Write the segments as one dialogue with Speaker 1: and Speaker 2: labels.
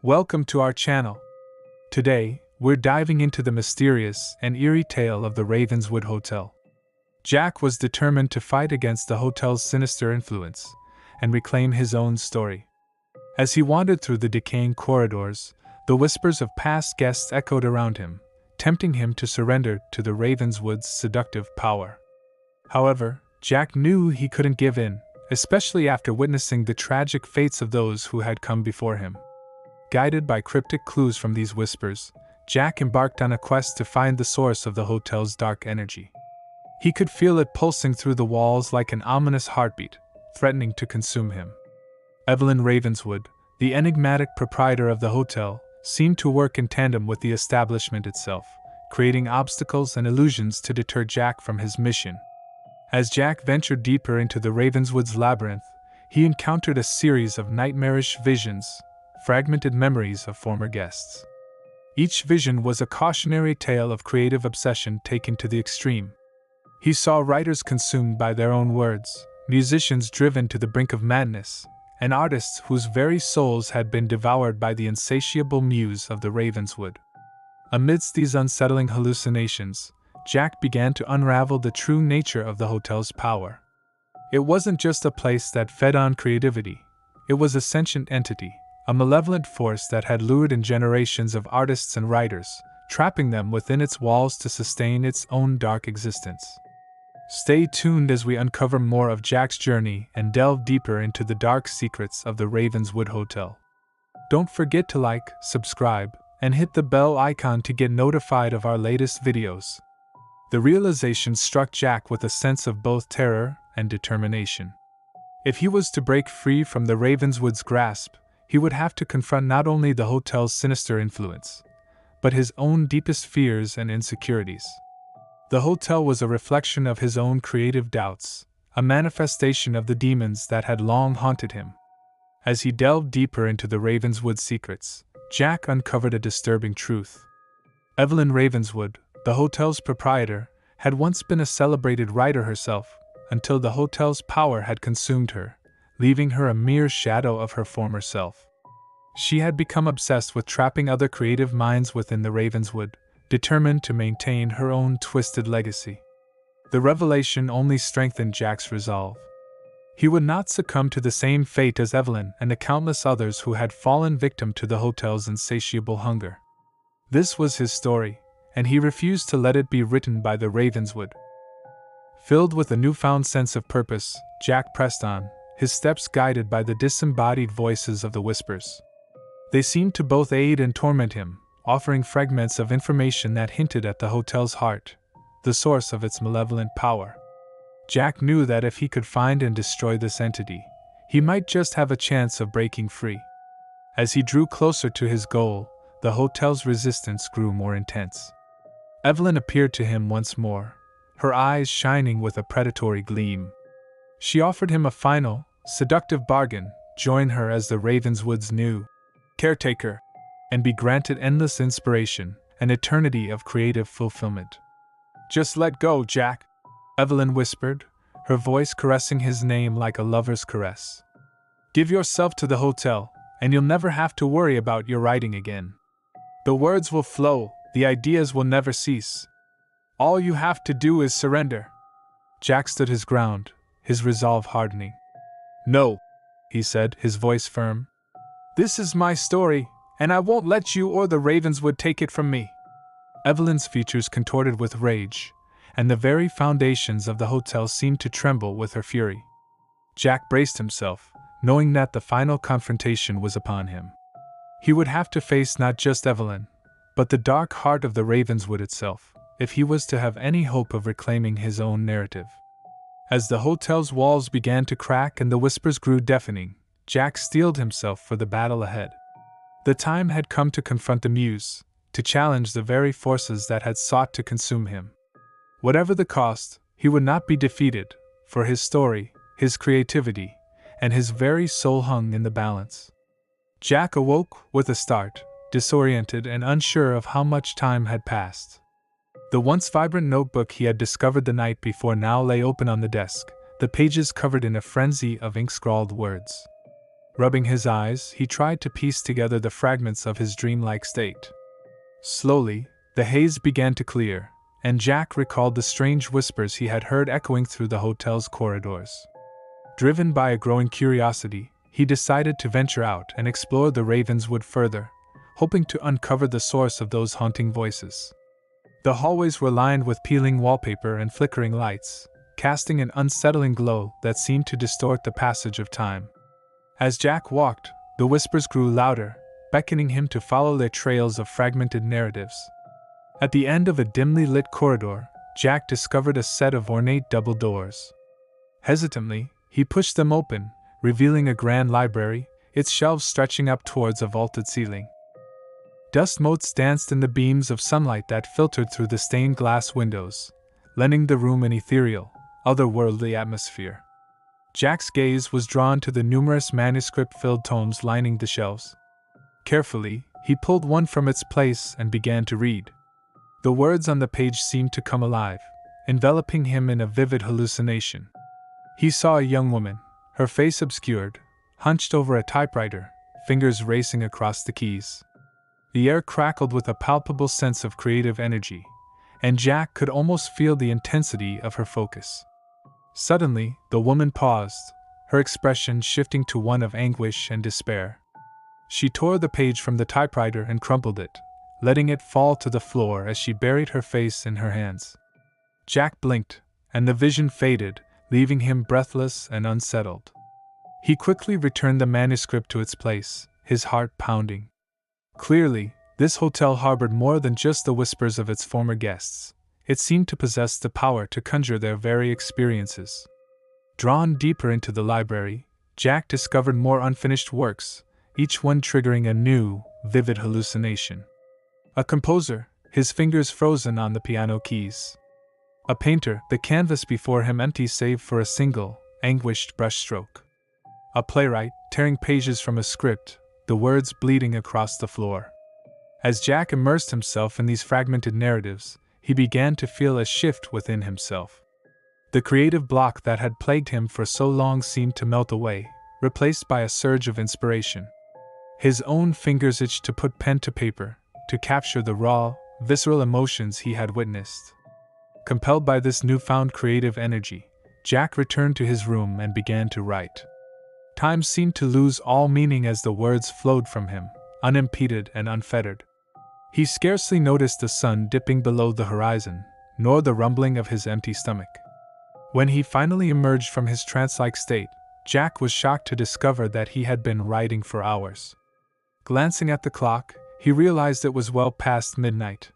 Speaker 1: Welcome to our channel. Today, we're diving into the mysterious and eerie tale of the Ravenswood Hotel. Jack was determined to fight against the hotel's sinister influence and reclaim his own story. As he wandered through the decaying corridors, the whispers of past guests echoed around him, tempting him to surrender to the Ravenswood's seductive power. However, Jack knew he couldn't give in, especially after witnessing the tragic fates of those who had come before him. Guided by cryptic clues from these whispers, Jack embarked on a quest to find the source of the hotel's dark energy. He could feel it pulsing through the walls like an ominous heartbeat, threatening to consume him. Evelyn Ravenswood, the enigmatic proprietor of the hotel, seemed to work in tandem with the establishment itself, creating obstacles and illusions to deter Jack from his mission. As Jack ventured deeper into the Ravenswood's labyrinth, he encountered a series of nightmarish visions, fragmented memories of former guests. Each vision was a cautionary tale of creative obsession taken to the extreme. He saw writers consumed by their own words, musicians driven to the brink of madness, and artists whose very souls had been devoured by the insatiable muse of the Ravenswood. Amidst these unsettling hallucinations, Jack began to unravel the true nature of the hotel's power. It wasn't just a place that fed on creativity, it was a sentient entity, a malevolent force that had lured in generations of artists and writers, trapping them within its walls to sustain its own dark existence. Stay tuned as we uncover more of Jack's journey and delve deeper into the dark secrets of the Ravenswood Hotel. Don't forget to like, subscribe, and hit the bell icon to get notified of our latest videos. The realization struck Jack with a sense of both terror and determination. If he was to break free from the Ravenswood's grasp, he would have to confront not only the hotel's sinister influence, but his own deepest fears and insecurities. The hotel was a reflection of his own creative doubts, a manifestation of the demons that had long haunted him. As he delved deeper into the Ravenswood secrets, Jack uncovered a disturbing truth. Evelyn Ravenswood, the hotel's proprietor, had once been a celebrated writer herself, until the hotel's power had consumed her, leaving her a mere shadow of her former self. She had become obsessed with trapping other creative minds within the Ravenswood, determined to maintain her own twisted legacy. The revelation only strengthened Jack's resolve. He would not succumb to the same fate as Evelyn and the countless others who had fallen victim to the hotel's insatiable hunger. This was his story, and he refused to let it be written by the Ravenswood. Filled with a newfound sense of purpose, Jack pressed on, his steps guided by the disembodied voices of the whispers. They seemed to both aid and torment him, offering fragments of information that hinted at the hotel's heart, the source of its malevolent power. Jack knew that if he could find and destroy this entity, he might just have a chance of breaking free. As he drew closer to his goal, the hotel's resistance grew more intense. Evelyn appeared to him once more, her eyes shining with a predatory gleam. She offered him a final, seductive bargain: join her as the Ravenswood's new caretaker, and be granted endless inspiration, an eternity of creative fulfillment. "Just let go, Jack," Evelyn whispered, her voice caressing his name like a lover's caress. "Give yourself to the hotel, and you'll never have to worry about your writing again. The words will flow, the ideas will never cease. All you have to do is surrender." Jack stood his ground, his resolve hardening. "No," he said, his voice firm. "This is my story, and I won't let you or the Ravenswood take it from me." Evelyn's features contorted with rage, and the very foundations of the hotel seemed to tremble with her fury. Jack braced himself, knowing that the final confrontation was upon him. He would have to face not just Evelyn, but the dark heart of the Ravenswood itself, if he was to have any hope of reclaiming his own narrative. As the hotel's walls began to crack and the whispers grew deafening, Jack steeled himself for the battle ahead. The time had come to confront the muse, to challenge the very forces that had sought to consume him. Whatever the cost, he would not be defeated, for his story, his creativity, and his very soul hung in the balance. Jack awoke with a start, disoriented and unsure of how much time had passed. The once vibrant notebook he had discovered the night before now lay open on the desk, the pages covered in a frenzy of ink-scrawled words. Rubbing his eyes, he tried to piece together the fragments of his dreamlike state. Slowly, the haze began to clear, and Jack recalled the strange whispers he had heard echoing through the hotel's corridors. Driven by a growing curiosity, he decided to venture out and explore the Ravenswood further, hoping to uncover the source of those haunting voices. The hallways were lined with peeling wallpaper and flickering lights, casting an unsettling glow that seemed to distort the passage of time. As Jack walked, the whispers grew louder, beckoning him to follow their trails of fragmented narratives. At the end of a dimly lit corridor, Jack discovered a set of ornate double doors. Hesitantly, he pushed them open, revealing a grand library, its shelves stretching up towards a vaulted ceiling. Dust motes danced in the beams of sunlight that filtered through the stained glass windows, lending the room an ethereal, otherworldly atmosphere. Jack's gaze was drawn to the numerous manuscript-filled tomes lining the shelves. Carefully, he pulled one from its place and began to read. The words on the page seemed to come alive, enveloping him in a vivid hallucination. He saw a young woman, her face obscured, hunched over a typewriter, fingers racing across the keys. The air crackled with a palpable sense of creative energy, and Jack could almost feel the intensity of her focus. Suddenly, the woman paused, her expression shifting to one of anguish and despair. She tore the page from the typewriter and crumpled it, letting it fall to the floor as she buried her face in her hands. Jack blinked, and the vision faded, leaving him breathless and unsettled. He quickly returned the manuscript to its place, his heart pounding. Clearly, this hotel harbored more than just the whispers of its former guests. It seemed to possess the power to conjure their very experiences. Drawn deeper into the library, Jack discovered more unfinished works, each one triggering a new, vivid hallucination. A composer, his fingers frozen on the piano keys. A painter, the canvas before him empty save for a single, anguished brushstroke. A playwright, tearing pages from a script, the words bleeding across the floor. As Jack immersed himself in these fragmented narratives, he began to feel a shift within himself. The creative block that had plagued him for so long seemed to melt away, replaced by a surge of inspiration. His own fingers itched to put pen to paper, to capture the raw, visceral emotions he had witnessed. Compelled by this newfound creative energy, Jack returned to his room and began to write. Time seemed to lose all meaning as the words flowed from him, unimpeded and unfettered. He scarcely noticed the sun dipping below the horizon, nor the rumbling of his empty stomach. When he finally emerged from his trance-like state, Jack was shocked to discover that he had been writing for hours. Glancing at the clock, he realized it was well past midnight.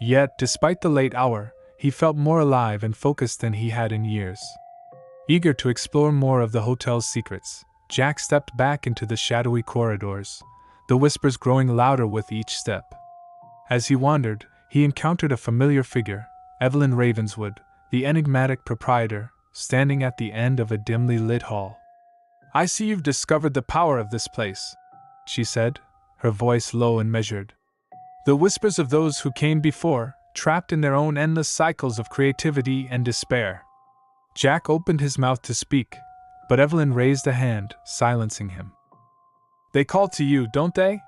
Speaker 1: Yet, despite the late hour, he felt more alive and focused than he had in years. Eager to explore more of the hotel's secrets, Jack stepped back into the shadowy corridors, the whispers growing louder with each step. As he wandered, he encountered a familiar figure, Evelyn Ravenswood, the enigmatic proprietor, standing at the end of a dimly lit hall. "I see you've discovered the power of this place," she said, her voice low and measured. "The whispers of those who came before, trapped in their own endless cycles of creativity and despair." Jack opened his mouth to speak, but Evelyn raised a hand, silencing him. "They call to you, don't they?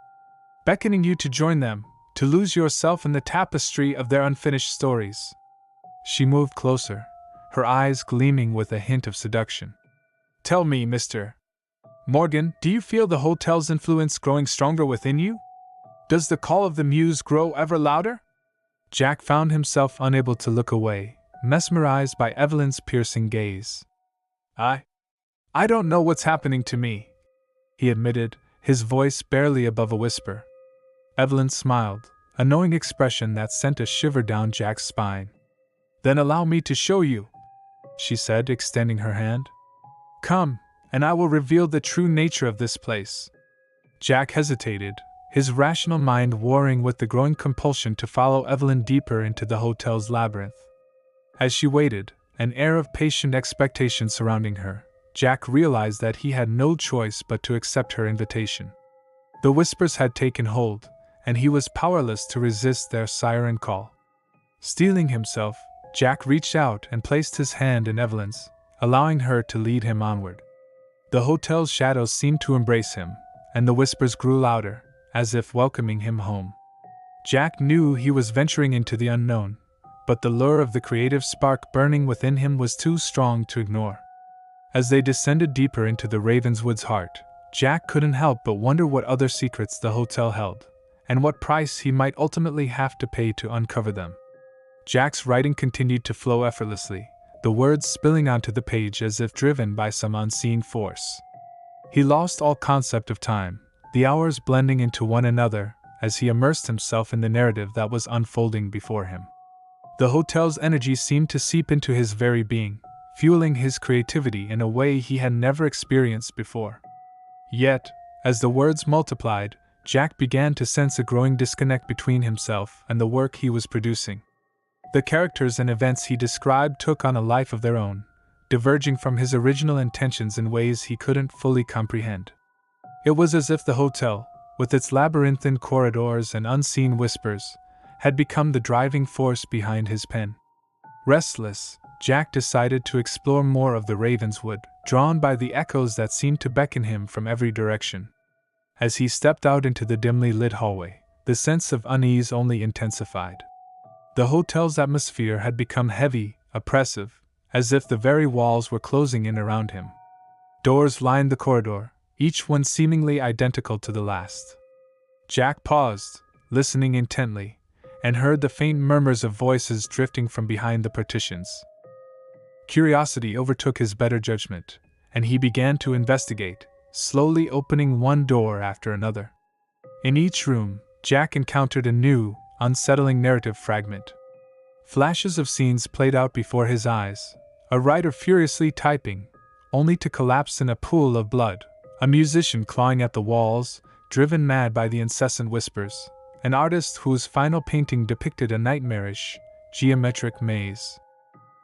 Speaker 1: Beckoning you to join them, to lose yourself in the tapestry of their unfinished stories." She moved closer, her eyes gleaming with a hint of seduction. "Tell me, Mr. Morgan, do you feel the hotel's influence growing stronger within you? Does the call of the muse grow ever louder?" Jack found himself unable to look away, mesmerized by Evelyn's piercing gaze. I don't know what's happening to me," he admitted, his voice barely above a whisper. Evelyn smiled, a knowing expression that sent a shiver down Jack's spine. "Then allow me to show you," she said, extending her hand. "Come, and I will reveal the true nature of this place." Jack hesitated, his rational mind warring with the growing compulsion to follow Evelyn deeper into the hotel's labyrinth. As she waited, an air of patient expectation surrounding her, Jack realized that he had no choice but to accept her invitation. The whispers had taken hold, and he was powerless to resist their siren call. Steeling himself, Jack reached out and placed his hand in Evelyn's, allowing her to lead him onward. The hotel's shadows seemed to embrace him, and the whispers grew louder, as if welcoming him home. Jack knew he was venturing into the unknown, but the lure of the creative spark burning within him was too strong to ignore. As they descended deeper into the Ravenswood's heart, Jack couldn't help but wonder what other secrets the hotel held, and what price he might ultimately have to pay to uncover them. Jack's writing continued to flow effortlessly, the words spilling onto the page as if driven by some unseen force. He lost all concept of time, the hours blending into one another, as he immersed himself in the narrative that was unfolding before him. The hotel's energy seemed to seep into his very being, fueling his creativity in a way he had never experienced before. Yet, as the words multiplied, Jack began to sense a growing disconnect between himself and the work he was producing. The characters and events he described took on a life of their own, diverging from his original intentions in ways he couldn't fully comprehend. It was as if the hotel, with its labyrinthine corridors and unseen whispers, had become the driving force behind his pen. Restless, Jack decided to explore more of the Ravenswood, drawn by the echoes that seemed to beckon him from every direction. As he stepped out into the dimly lit hallway, the sense of unease only intensified. The hotel's atmosphere had become heavy, oppressive, as if the very walls were closing in around him. Doors lined the corridor, each one seemingly identical to the last. Jack paused, listening intently, and heard the faint murmurs of voices drifting from behind the partitions. Curiosity overtook his better judgment, and he began to investigate, slowly opening one door after another. In each room, Jack encountered a new, unsettling narrative fragment. Flashes of scenes played out before his eyes, a writer furiously typing, only to collapse in a pool of blood, a musician clawing at the walls, driven mad by the incessant whispers, an artist whose final painting depicted a nightmarish, geometric maze.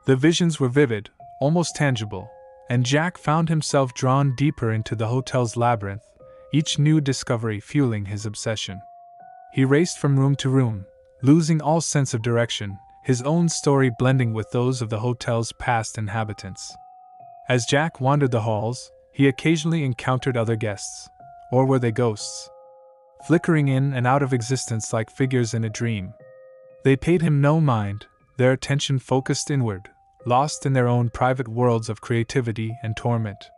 Speaker 1: The visions were vivid, almost tangible, and Jack found himself drawn deeper into the hotel's labyrinth, each new discovery fueling his obsession. He raced from room to room, losing all sense of direction, his own story blending with those of the hotel's past inhabitants. As Jack wandered the halls, he occasionally encountered other guests, or were they ghosts? Flickering in and out of existence like figures in a dream. They paid him no mind, their attention focused inward, lost in their own private worlds of creativity and torment.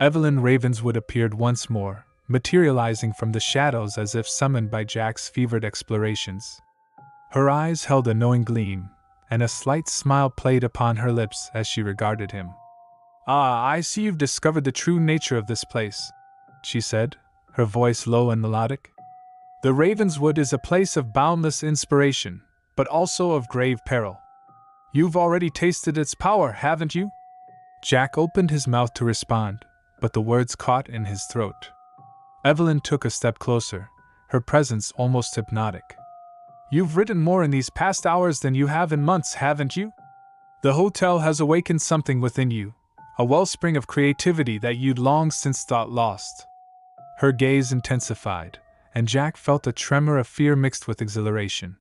Speaker 1: Evelyn Ravenswood appeared once more, materializing from the shadows as if summoned by Jack's fevered explorations. Her eyes held a knowing gleam, and a slight smile played upon her lips as she regarded him. "Ah, I see you've discovered the true nature of this place," she said, her voice low and melodic. "The Ravenswood is a place of boundless inspiration, but also of grave peril. You've already tasted its power, haven't you?" Jack opened his mouth to respond, but the words caught in his throat. Evelyn took a step closer, her presence almost hypnotic. "You've written more in these past hours than you have in months, haven't you? The hotel has awakened something within you, a wellspring of creativity that you'd long since thought lost." Her gaze intensified, and Jack felt a tremor of fear mixed with exhilaration.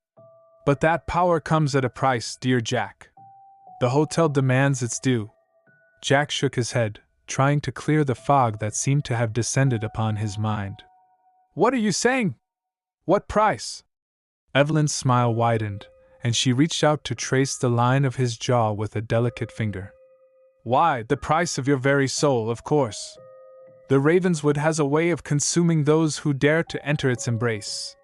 Speaker 1: "But that power comes at a price, dear Jack. The hotel demands its due." Jack shook his head, trying to clear the fog that seemed to have descended upon his mind. "What are you saying? What price?" Evelyn's smile widened, and she reached out to trace the line of his jaw with a delicate finger. "Why, the price of your very soul, of course. The Ravenswood has a way of consuming those who dare to enter its embrace.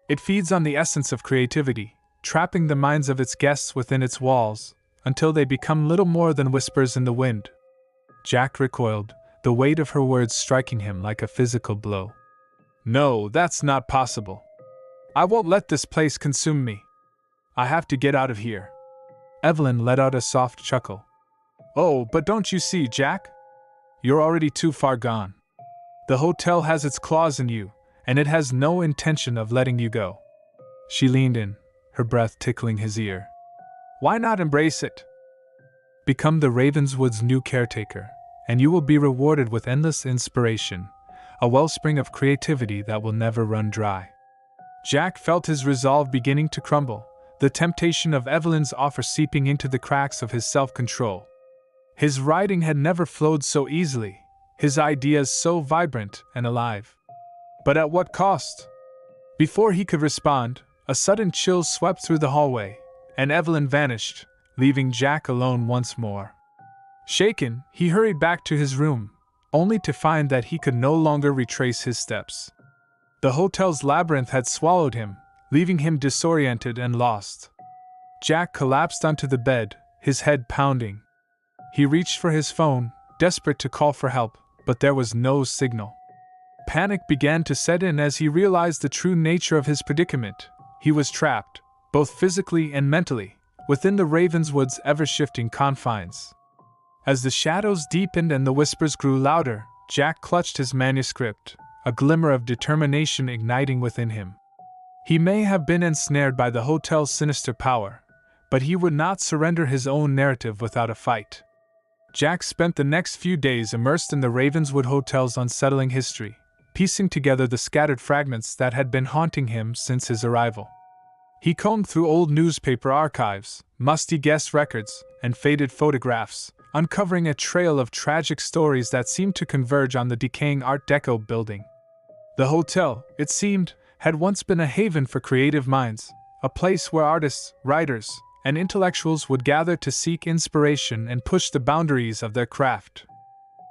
Speaker 1: It feeds on the essence of creativity, trapping the minds of its guests within its walls, until they become little more than whispers in the wind." Jack recoiled, the weight of her words striking him like a physical blow. "No, that's not possible. I won't let this place consume me. I have to get out of here." Evelyn let out a soft chuckle. "Oh, but don't you see, Jack? You're already too far gone. The hotel has its claws in you, and it has no intention of letting you go." She leaned in, her breath tickling his ear. "Why not embrace it? Become the Ravenswood's new caretaker, and you will be rewarded with endless inspiration, a wellspring of creativity that will never run dry." Jack felt his resolve beginning to crumble, the temptation of Evelyn's offer seeping into the cracks of his self-control. His writing had never flowed so easily, his ideas so vibrant and alive. But at what cost? Before he could respond, a sudden chill swept through the hallway, and Evelyn vanished, leaving Jack alone once more. Shaken, he hurried back to his room, only to find that he could no longer retrace his steps. The hotel's labyrinth had swallowed him, leaving him disoriented and lost. Jack collapsed onto the bed, his head pounding. He reached for his phone, desperate to call for help, but there was no signal. Panic began to set in as he realized the true nature of his predicament. He was trapped, both physically and mentally, within the Ravenswood's ever-shifting confines. As the shadows deepened and the whispers grew louder, Jack clutched his manuscript, a glimmer of determination igniting within him. He may have been ensnared by the hotel's sinister power, but he would not surrender his own narrative without a fight. Jack spent the next few days immersed in the Ravenswood Hotel's unsettling history, piecing together the scattered fragments that had been haunting him since his arrival. He combed through old newspaper archives, musty guest records, and faded photographs, uncovering a trail of tragic stories that seemed to converge on the decaying Art Deco building. The hotel, it seemed, had once been a haven for creative minds, a place where artists, writers, and intellectuals would gather to seek inspiration and push the boundaries of their craft.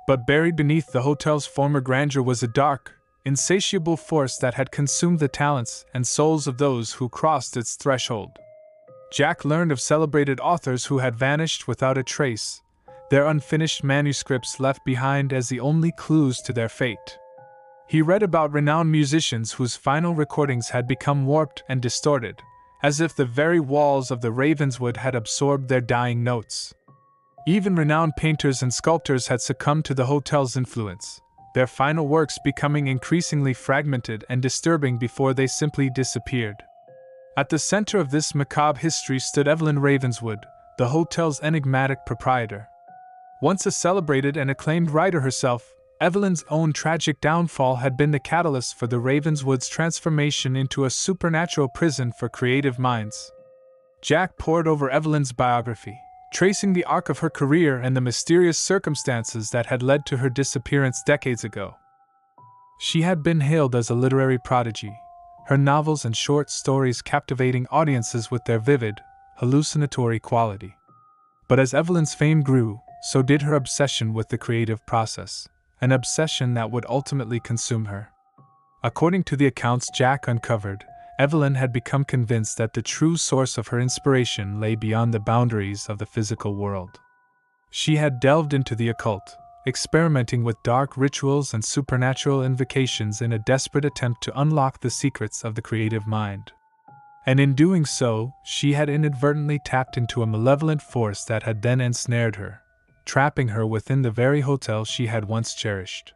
Speaker 1: But buried beneath the hotel's former grandeur was a dark, insatiable force that had consumed the talents and souls of those who crossed its threshold. Jack learned of celebrated authors who had vanished without a trace, their unfinished manuscripts left behind as the only clues to their fate. He read about renowned musicians whose final recordings had become warped and distorted, as if the very walls of the Ravenswood had absorbed their dying notes. Even renowned painters and sculptors had succumbed to the hotel's influence, their final works becoming increasingly fragmented and disturbing before they simply disappeared. At the center of this macabre history stood Evelyn Ravenswood, the hotel's enigmatic proprietor. Once a celebrated and acclaimed writer herself, Evelyn's own tragic downfall had been the catalyst for the Ravenswood's transformation into a supernatural prison for creative minds. Jack pored over Evelyn's biography, tracing the arc of her career and the mysterious circumstances that had led to her disappearance decades ago. She had been hailed as a literary prodigy, her novels and short stories captivating audiences with their vivid, hallucinatory quality. But as Evelyn's fame grew, so did her obsession with the creative process, an obsession that would ultimately consume her. According to the accounts Jack uncovered, Evelyn had become convinced that the true source of her inspiration lay beyond the boundaries of the physical world. She had delved into the occult, experimenting with dark rituals and supernatural invocations in a desperate attempt to unlock the secrets of the creative mind. And in doing so, she had inadvertently tapped into a malevolent force that had then ensnared her, trapping her within the very hotel she had once cherished.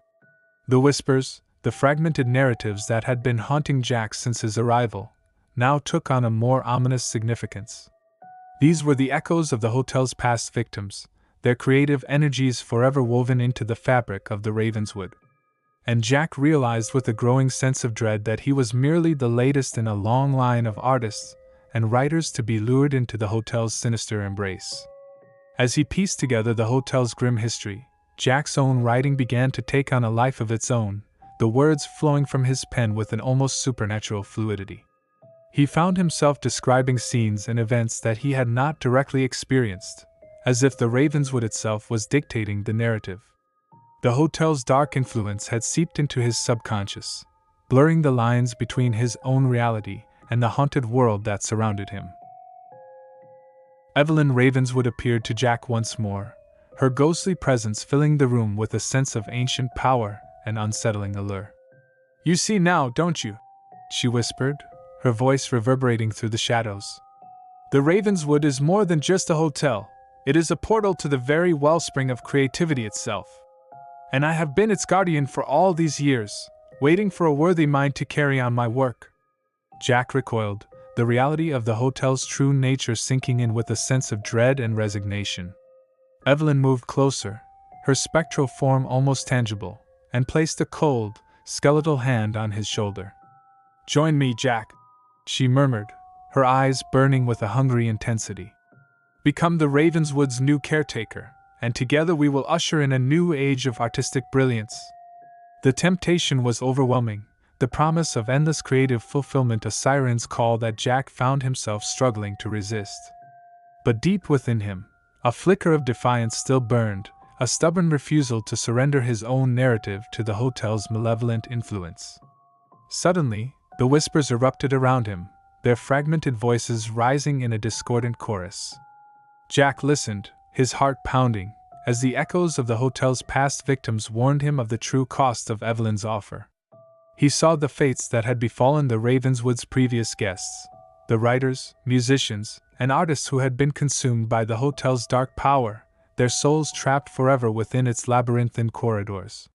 Speaker 1: The whispers, the fragmented narratives that had been haunting Jack since his arrival, now took on a more ominous significance. These were the echoes of the hotel's past victims, their creative energies forever woven into the fabric of the Ravenswood. And Jack realized with a growing sense of dread that he was merely the latest in a long line of artists and writers to be lured into the hotel's sinister embrace. As he pieced together the hotel's grim history, Jack's own writing began to take on a life of its own, the words flowing from his pen with an almost supernatural fluidity. He found himself describing scenes and events that he had not directly experienced, as if the Ravenswood itself was dictating the narrative. The hotel's dark influence had seeped into his subconscious, blurring the lines between his own reality and the haunted world that surrounded him. Evelyn Ravenswood appeared to Jack once more, her ghostly presence filling the room with a sense of ancient power and unsettling allure. "You see now, don't you?" she whispered, her voice reverberating through the shadows. "The Ravenswood is more than just a hotel, it is a portal to the very wellspring of creativity itself. And I have been its guardian for all these years, waiting for a worthy mind to carry on my work." Jack recoiled, the reality of the hotel's true nature sinking in with a sense of dread and resignation. Evelyn moved closer, her spectral form almost tangible, and placed a cold, skeletal hand on his shoulder. "Join me, Jack," she murmured, her eyes burning with a hungry intensity. "Become the Ravenswood's new caretaker, and together we will usher in a new age of artistic brilliance. The temptation was overwhelming, the promise of endless creative fulfillment a siren's call that Jack found himself struggling to resist. But deep within him, a flicker of defiance still burned, a stubborn refusal to surrender his own narrative to the hotel's malevolent influence. Suddenly, the whispers erupted around him, their fragmented voices rising in a discordant chorus. Jack listened, his heart pounding, as the echoes of the hotel's past victims warned him of the true cost of Evelyn's offer. He saw the fates that had befallen the Ravenswood's previous guests, the writers, musicians, and artists who had been consumed by the hotel's dark power, their souls trapped forever within its labyrinthine corridors.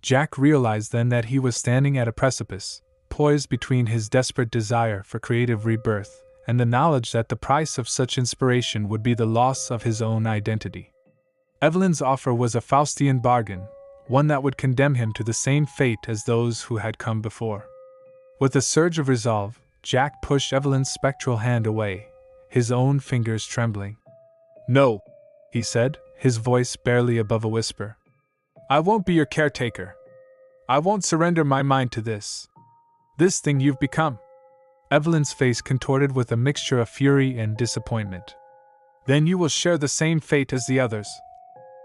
Speaker 1: Jack realized then that he was standing at a precipice, poised between his desperate desire for creative rebirth and the knowledge that the price of such inspiration would be the loss of his own identity. Evelyn's offer was a Faustian bargain, one that would condemn him to the same fate as those who had come before. With a surge of resolve, Jack pushed Evelyn's spectral hand away, his own fingers trembling. "No," he said, his voice barely above a whisper. "I won't be your caretaker. I won't surrender my mind to this thing you've become." Evelyn's face contorted with a mixture of fury and disappointment. "Then you will share the same fate as the others,"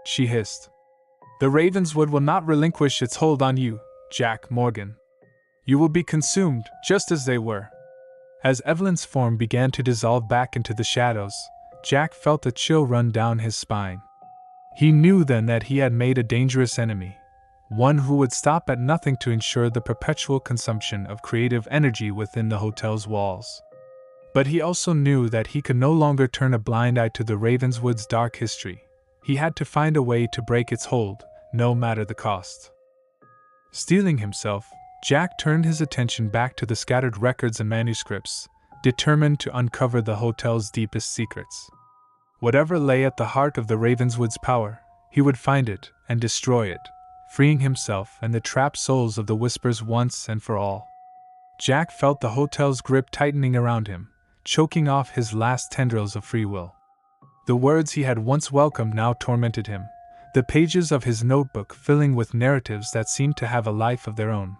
Speaker 1: she hissed. "The Ravenswood will not relinquish its hold on you, Jack Morgan. You will be consumed, just as they were." As Evelyn's form began to dissolve back into the shadows, Jack felt a chill run down his spine. He knew then that he had made a dangerous enemy, one who would stop at nothing to ensure the perpetual consumption of creative energy within the hotel's walls. But he also knew that he could no longer turn a blind eye to the Ravenswood's dark history. He had to find a way to break its hold, no matter the cost. Steeling himself, Jack turned his attention back to the scattered records and manuscripts, determined to uncover the hotel's deepest secrets. Whatever lay at the heart of the Ravenswood's power, he would find it and destroy it, freeing himself and the trapped souls of the Whispers once and for all. Jack felt the hotel's grip tightening around him, choking off his last tendrils of free will. The words he had once welcomed now tormented him, the pages of his notebook filling with narratives that seemed to have a life of their own.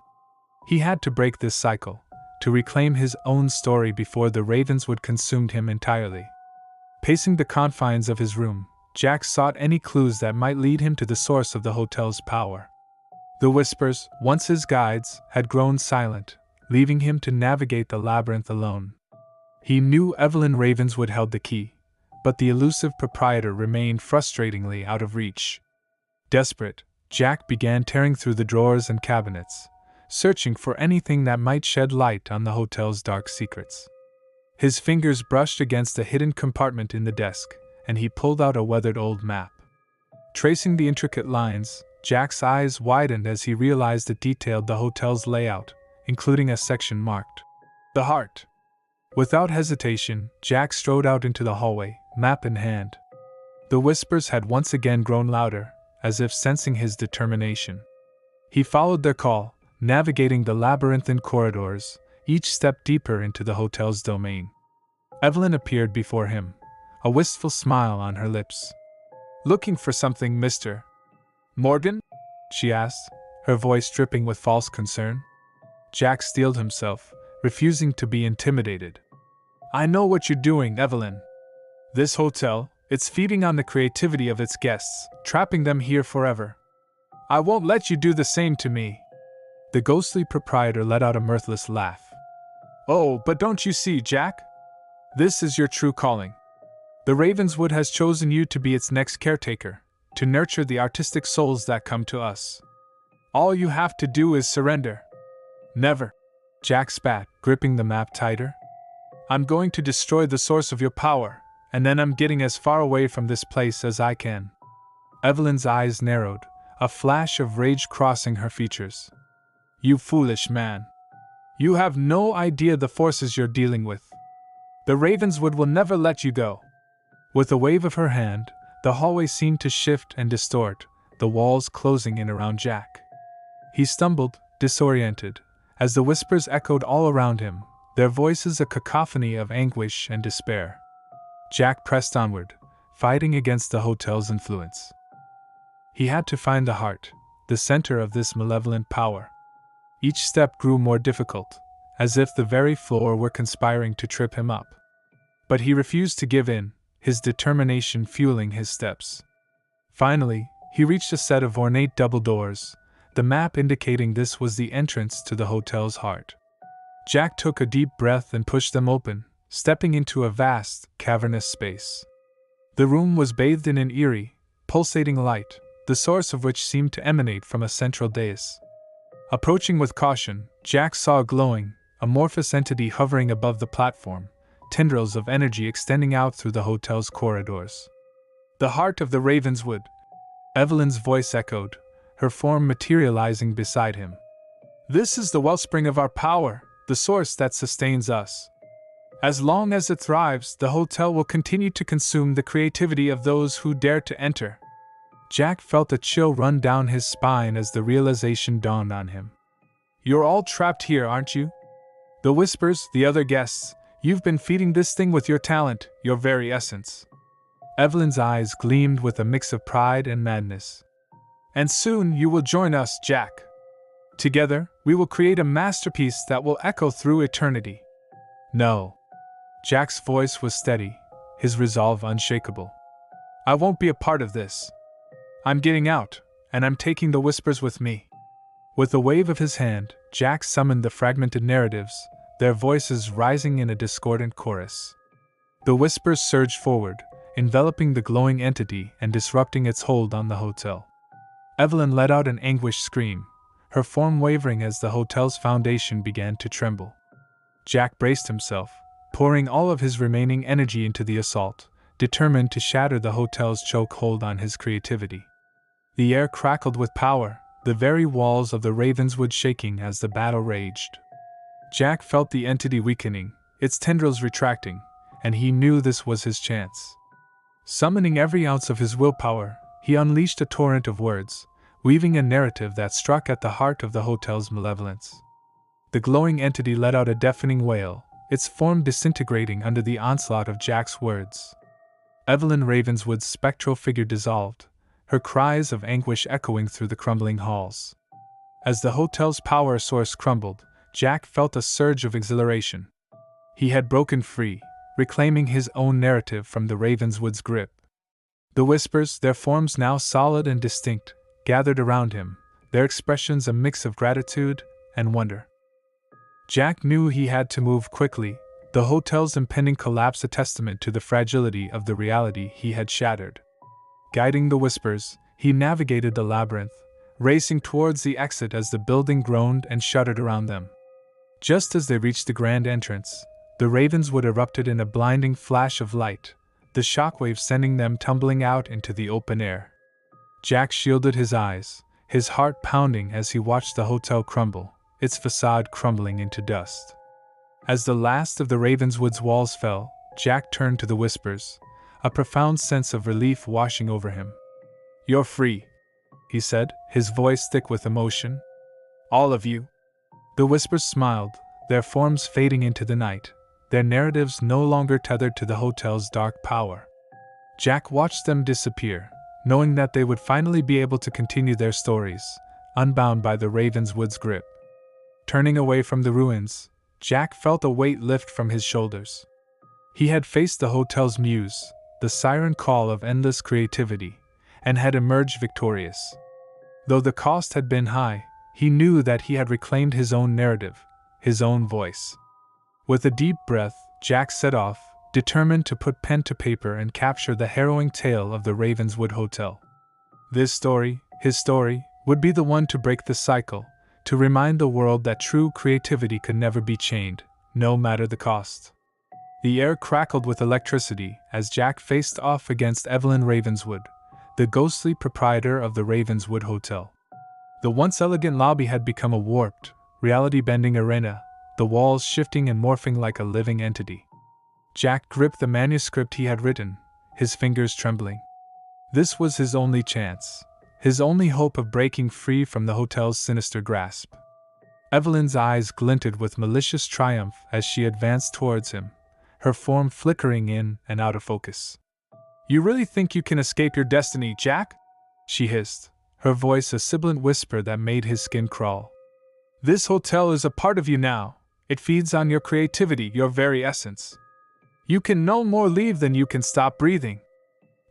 Speaker 1: He had to break this cycle, to reclaim his own story before the Ravenswood consumed him entirely. Pacing the confines of his room, Jack sought any clues that might lead him to the source of the hotel's power. The Whispers, once his guides, had grown silent, leaving him to navigate the labyrinth alone. He knew Evelyn Ravenswood held the key, but the elusive proprietor remained frustratingly out of reach. Desperate, Jack began tearing through the drawers and cabinets, searching for anything that might shed light on the hotel's dark secrets. His fingers brushed against a hidden compartment in the desk, and he pulled out a weathered old map. Tracing the intricate lines, Jack's eyes widened as he realized it detailed the hotel's layout, including a section marked "The Heart." Without hesitation, Jack strode out into the hallway, map in hand. The whispers had once again grown louder, as if sensing his determination. He followed their call, navigating the labyrinthine corridors, each step deeper into the hotel's domain. Evelyn appeared before him, a wistful smile on her lips. "Looking for something, Mr. Morgan?" she asked, her voice dripping with false concern. Jack steeled himself, refusing to be intimidated. "I know what you're doing, Evelyn. This hotel, it's feeding on the creativity of its guests, trapping them here forever. I won't let you do the same to me." The ghostly proprietor let out a mirthless laugh. "Oh, but don't you see, Jack? This is your true calling. The Ravenswood has chosen you to be its next caretaker, to nurture the artistic souls that come to us. All you have to do is surrender." "Never," Jack spat, gripping the map tighter. "I'm going to destroy the source of your power, and then I'm getting as far away from this place as I can." Evelyn's eyes narrowed, a flash of rage crossing her features. "You foolish man. You have no idea the forces you're dealing with. The Ravenswood will never let you go." With a wave of her hand, the hallway seemed to shift and distort, the walls closing in around Jack. He stumbled, disoriented, as the whispers echoed all around him, their voices a cacophony of anguish and despair. Jack pressed onward, fighting against the hotel's influence. He had to find the heart, the center of this malevolent power. Each step grew more difficult, as if the very floor were conspiring to trip him up. But he refused to give in, his determination fueling his steps. Finally, he reached a set of ornate double doors, the map indicating this was the entrance to the hotel's heart. Jack took a deep breath and pushed them open, stepping into a vast, cavernous space. The room was bathed in an eerie, pulsating light, the source of which seemed to emanate from a central dais. Approaching with caution, Jack saw a glowing, amorphous entity hovering above the platform, tendrils of energy extending out through the hotel's corridors. "The heart of the Ravenswood," Evelyn's voice echoed, her form materializing beside him. "This is the wellspring of our power, the source that sustains us. As long as it thrives, the hotel will continue to consume the creativity of those who dare to enter." Jack felt a chill run down his spine as the realization dawned on him. "You're all trapped here, aren't you? The Whispers, the other guests, you've been feeding this thing with your talent, your very essence." Evelyn's eyes gleamed with a mix of pride and madness. "And soon you will join us, Jack. Together, we will create a masterpiece that will echo through eternity." "No." Jack's voice was steady, his resolve unshakable. "I won't be a part of this. I'm getting out, and I'm taking the Whispers with me." With a wave of his hand, Jack summoned the fragmented narratives, their voices rising in a discordant chorus. The Whispers surged forward, enveloping the glowing entity and disrupting its hold on the hotel. Evelyn let out an anguished scream, her form wavering as the hotel's foundation began to tremble. Jack braced himself, pouring all of his remaining energy into the assault, determined to shatter the hotel's chokehold on his creativity. The air crackled with power, the very walls of the Ravenswood shaking as the battle raged. Jack felt the entity weakening, its tendrils retracting, and he knew this was his chance. Summoning every ounce of his willpower, he unleashed a torrent of words, weaving a narrative that struck at the heart of the hotel's malevolence. The glowing entity let out a deafening wail, its form disintegrating under the onslaught of Jack's words. Evelyn Ravenswood's spectral figure dissolved, her cries of anguish echoing through the crumbling halls. As the hotel's power source crumbled, Jack felt a surge of exhilaration. He had broken free, reclaiming his own narrative from the Ravenswood's grip. The Whispers, their forms now solid and distinct, gathered around him, their expressions a mix of gratitude and wonder. Jack knew he had to move quickly, the hotel's impending collapse a testament to the fragility of the reality he had shattered. Guiding the Whispers, he navigated the labyrinth, racing towards the exit as the building groaned and shuddered around them. Just as they reached the grand entrance, the Ravenswood erupted in a blinding flash of light, the shockwave sending them tumbling out into the open air. Jack shielded his eyes, his heart pounding as he watched the hotel crumble, its facade crumbling into dust. As the last of the Ravenswood's walls fell, Jack turned to the Whispers, a profound sense of relief washing over him. "You're free," he said, his voice thick with emotion. "All of you." The Whispers smiled, their forms fading into the night, their narratives no longer tethered to the hotel's dark power. Jack watched them disappear, knowing that they would finally be able to continue their stories, unbound by the Ravenswood's grip. Turning away from the ruins, Jack felt a weight lift from his shoulders. He had faced the hotel's muse, the siren call of endless creativity, and had emerged victorious. Though the cost had been high, he knew that he had reclaimed his own narrative, his own voice. With a deep breath, Jack set off, determined to put pen to paper and capture the harrowing tale of the Ravenswood Hotel. This story, his story, would be the one to break the cycle, to remind the world that true creativity could never be chained, no matter the cost. The air crackled with electricity as Jack faced off against Evelyn Ravenswood, the ghostly proprietor of the Ravenswood Hotel. The once elegant lobby had become a warped, reality-bending arena, the walls shifting and morphing like a living entity. Jack gripped the manuscript he had written, his fingers trembling. This was his only chance, his only hope of breaking free from the hotel's sinister grasp. Evelyn's eyes glinted with malicious triumph as she advanced towards him, her form flickering in and out of focus. You really think you can escape your destiny, Jack? She hissed, her voice a sibilant whisper that made his skin crawl. This hotel is a part of you now. It feeds on your creativity, your very essence. You can no more leave than you can stop breathing.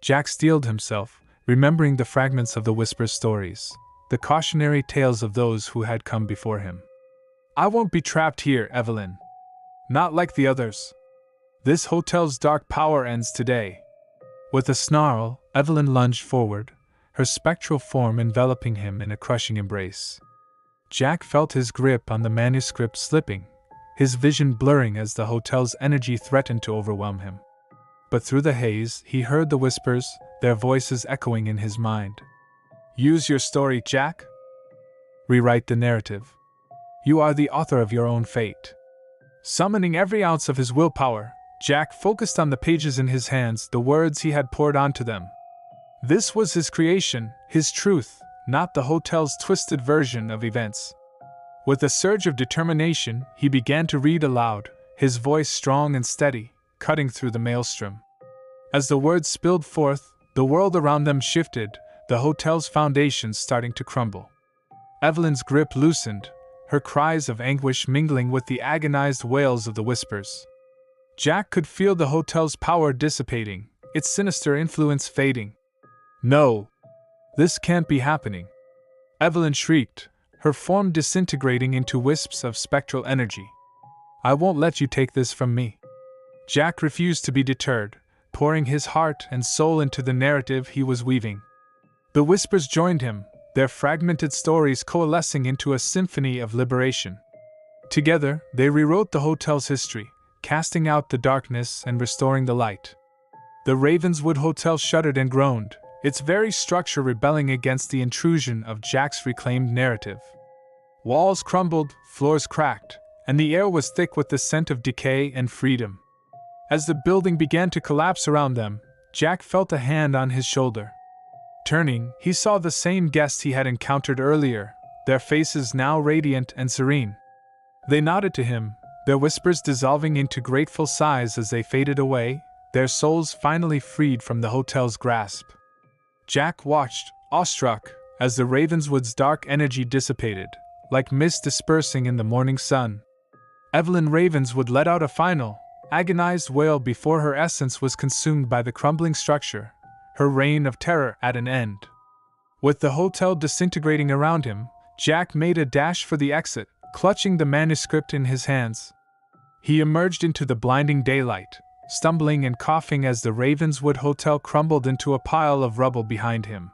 Speaker 1: Jack steeled himself, remembering the fragments of the Whisper's stories, the cautionary tales of those who had come before him. I won't be trapped here, Evelyn. Not like the others. This hotel's dark power ends today. With a snarl, Evelyn lunged forward, her spectral form enveloping him in a crushing embrace. Jack felt his grip on the manuscript slipping, his vision blurring as the hotel's energy threatened to overwhelm him. But through the haze, he heard the whispers, their voices echoing in his mind. Use your story, Jack. Rewrite the narrative. You are the author of your own fate. Summoning every ounce of his willpower, Jack focused on the pages in his hands, the words he had poured onto them. This was his creation, his truth, not the hotel's twisted version of events. With a surge of determination, he began to read aloud, his voice strong and steady, cutting through the maelstrom. As the words spilled forth, the world around them shifted, the hotel's foundations starting to crumble. Evelyn's grip loosened, her cries of anguish mingling with the agonized wails of the whispers. Jack could feel the hotel's power dissipating, its sinister influence fading. No! This can't be happening. Evelyn shrieked, her form disintegrating into wisps of spectral energy. I won't let you take this from me. Jack refused to be deterred, pouring his heart and soul into the narrative he was weaving. The whispers joined him, their fragmented stories coalescing into a symphony of liberation. Together, they rewrote the hotel's history, casting out the darkness and restoring the light. The Ravenswood Hotel shuddered and groaned, its very structure rebelling against the intrusion of Jack's reclaimed narrative. Walls crumbled, floors cracked, and the air was thick with the scent of decay and freedom. As the building began to collapse around them, Jack felt a hand on his shoulder. Turning, he saw the same guests he had encountered earlier, their faces now radiant and serene. They nodded to him, their whispers dissolving into grateful sighs as they faded away, their souls finally freed from the hotel's grasp. Jack watched, awestruck, as the Ravenswood's dark energy dissipated, like mist dispersing in the morning sun. Evelyn Ravenswood let out a final, agonized wail before her essence was consumed by the crumbling structure, her reign of terror at an end. With the hotel disintegrating around him, Jack made a dash for the exit, clutching the manuscript in his hands. He emerged into the blinding daylight, stumbling and coughing as the Ravenswood Hotel crumbled into a pile of rubble behind him.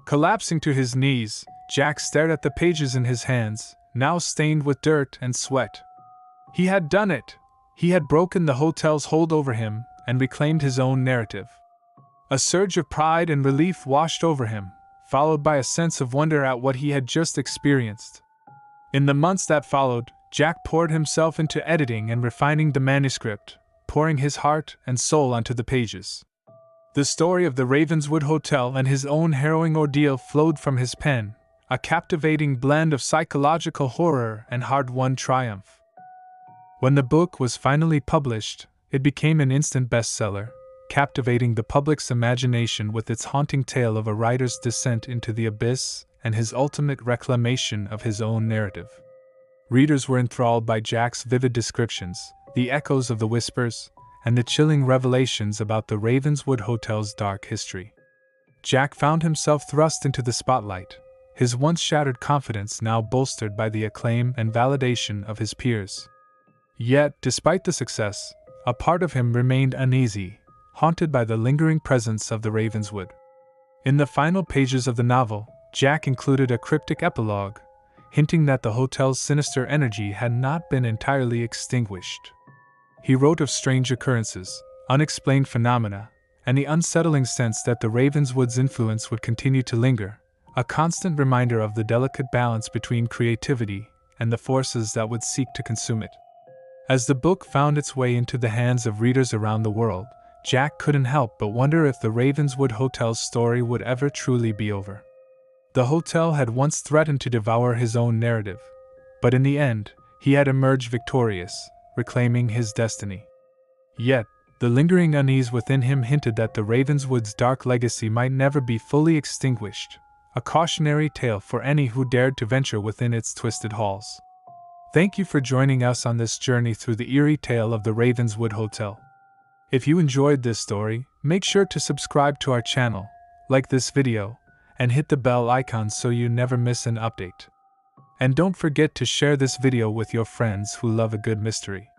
Speaker 1: Collapsing to his knees, Jack stared at the pages in his hands, now stained with dirt and sweat. He had done it. He had broken the hotel's hold over him and reclaimed his own narrative. A surge of pride and relief washed over him, followed by a sense of wonder at what he had just experienced. In the months that followed, Jack poured himself into editing and refining the manuscript, pouring his heart and soul onto the pages. The story of the Ravenswood Hotel and his own harrowing ordeal flowed from his pen, a captivating blend of psychological horror and hard-won triumph. When the book was finally published, it became an instant bestseller, captivating the public's imagination with its haunting tale of a writer's descent into the abyss and his ultimate reclamation of his own narrative. Readers were enthralled by Jack's vivid descriptions, the echoes of the whispers, and the chilling revelations about the Ravenswood Hotel's dark history. Jack found himself thrust into the spotlight, his once shattered confidence now bolstered by the acclaim and validation of his peers. Yet, despite the success, a part of him remained uneasy, haunted by the lingering presence of the Ravenswood. In the final pages of the novel, Jack included a cryptic epilogue, hinting that the hotel's sinister energy had not been entirely extinguished. He wrote of strange occurrences, unexplained phenomena, and the unsettling sense that the Ravenswood's influence would continue to linger, a constant reminder of the delicate balance between creativity and the forces that would seek to consume it. As the book found its way into the hands of readers around the world, Jack couldn't help but wonder if the Ravenswood Hotel's story would ever truly be over. The hotel had once threatened to devour his own narrative, but in the end, he had emerged victorious, reclaiming his destiny. Yet, The lingering unease within him hinted that the Ravenswood's dark legacy might never be fully extinguished, a cautionary tale for any who dared to venture within its twisted halls. Thank you for joining us on this journey through the eerie tale of the Ravenswood Hotel. If you enjoyed this story, make sure to subscribe to our channel, like this video, and hit the bell icon so you never miss an update. And don't forget to share this video with your friends who love a good mystery.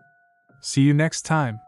Speaker 1: See you next time.